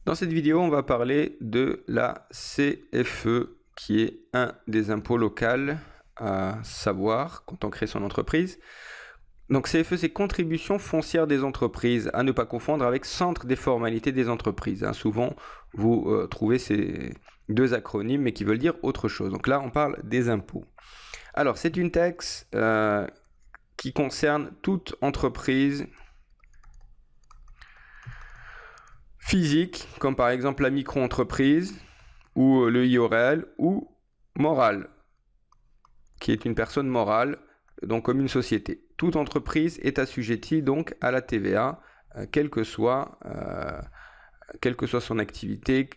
Dans cette vidéo, on va parler de la CFE, qui est un des impôts locaux à savoir quand on crée son entreprise. Donc CFE, c'est contribution foncière des entreprises, à ne pas confondre avec centre des formalités des entreprises. Souvent, vous trouvez ces deux acronymes, mais qui veulent dire autre chose. Donc là, on parle des impôts. Alors, c'est une taxe qui concerne toute entreprise physique, comme par exemple la micro-entreprise ou le IORL, ou morale, qui est une personne morale, donc comme une société. Toute entreprise est assujettie donc à la TVA, quelle que soit son activité,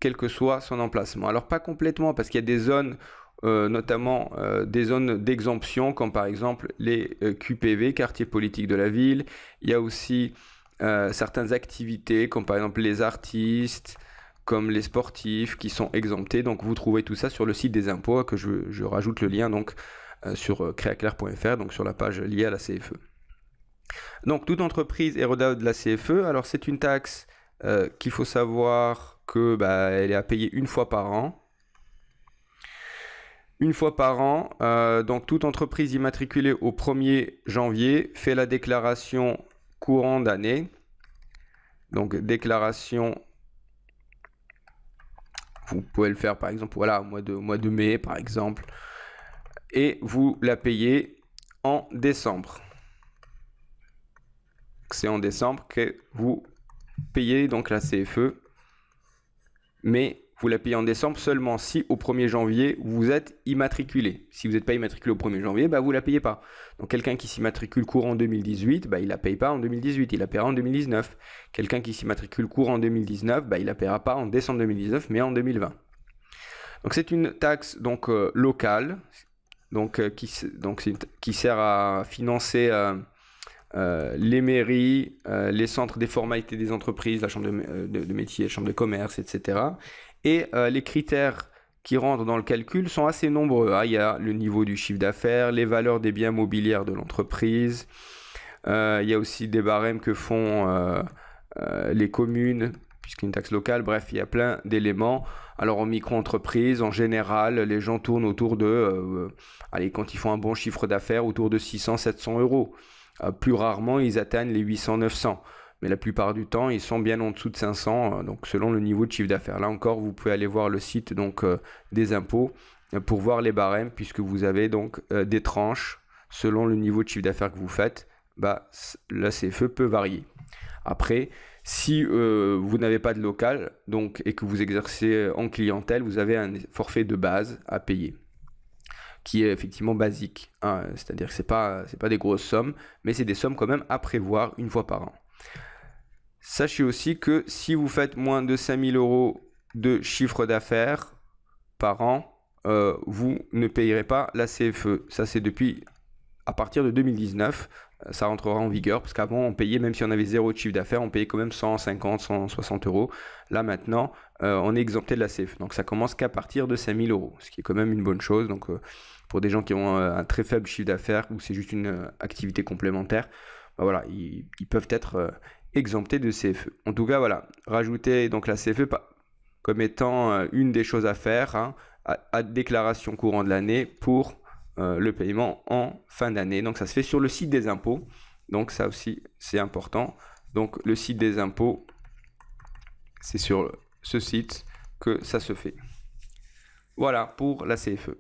quel que soit son emplacement. Alors pas complètement, parce qu'il y a des zones, notamment des zones d'exemption, comme par exemple les QPV, quartiers politiques de la ville. Il y a aussi certaines activités, comme par exemple les artistes, comme les sportifs, qui sont exemptés. Donc vous trouvez tout ça sur le site des impôts, que je rajoute le lien donc sur créaclair.fr, donc sur la page liée à la CFE. Donc toute entreprise est redevable de la CFE. Alors c'est une taxe qu'il faut savoir que elle est à payer une fois par an. Une fois par an, donc toute entreprise immatriculée au 1er janvier fait la déclaration courant d'année. Donc déclaration, vous pouvez le faire par exemple voilà, au mois de mai par exemple, et vous la payez en décembre. C'est en décembre que vous payez donc la CFE, mais vous la payez en décembre seulement si au 1er janvier vous êtes immatriculé. Si vous n'êtes pas immatriculé au 1er janvier, vous ne la payez pas. Donc quelqu'un qui s'immatricule courant 2018, il ne la paye pas en 2018, il la paiera en 2019. Quelqu'un qui s'immatricule courant 2019, il ne la paiera pas en décembre 2019, mais en 2020. Donc c'est une taxe donc locale, donc qui sert à financer les mairies, les centres des formalités des entreprises, la chambre de métier, la chambre de commerce, etc. Et les critères qui rentrent dans le calcul sont assez nombreux. Il y a le niveau du chiffre d'affaires, les valeurs des biens mobiliers de l'entreprise. Il y a aussi des barèmes que font les communes, puisqu'une taxe locale. Bref, il y a plein d'éléments. Alors en micro-entreprise, en général, les gens tournent autour de, quand ils font un bon chiffre d'affaires, autour de 600-700 euros. Plus rarement, ils atteignent les 800-900. Mais la plupart du temps, ils sont bien en dessous de 500, donc selon le niveau de chiffre d'affaires. Là encore, vous pouvez aller voir le site donc, des impôts pour voir les barèmes, puisque vous avez donc des tranches selon le niveau de chiffre d'affaires que vous faites. La CFE peut varier. Après, si vous n'avez pas de local donc, et que vous exercez en clientèle, vous avez un forfait de base à payer, qui est effectivement basique. C'est-à-dire que ce n'est pas des grosses sommes, mais c'est des sommes quand même à prévoir une fois par an. Sachez aussi que si vous faites moins de 5 000 euros de chiffre d'affaires par an, vous ne payerez pas la CFE. Ça, c'est à partir de 2019, ça rentrera en vigueur, parce qu'avant, on payait, même si on avait zéro de chiffre d'affaires, on payait quand même 150, 160 euros. Là, maintenant, on est exempté de la CFE. Donc, ça commence qu'à partir de 5 000 euros, ce qui est quand même une bonne chose. Donc, pour des gens qui ont un très faible chiffre d'affaires ou c'est juste une activité complémentaire, voilà, ils peuvent être exemptés de CFE. En tout cas, voilà, rajouter donc la CFE comme étant une des choses à faire à déclaration courant de l'année pour le paiement en fin d'année. Donc ça se fait sur le site des impôts. Donc ça aussi, c'est important. Donc le site des impôts, c'est sur ce site que ça se fait. Voilà pour la CFE.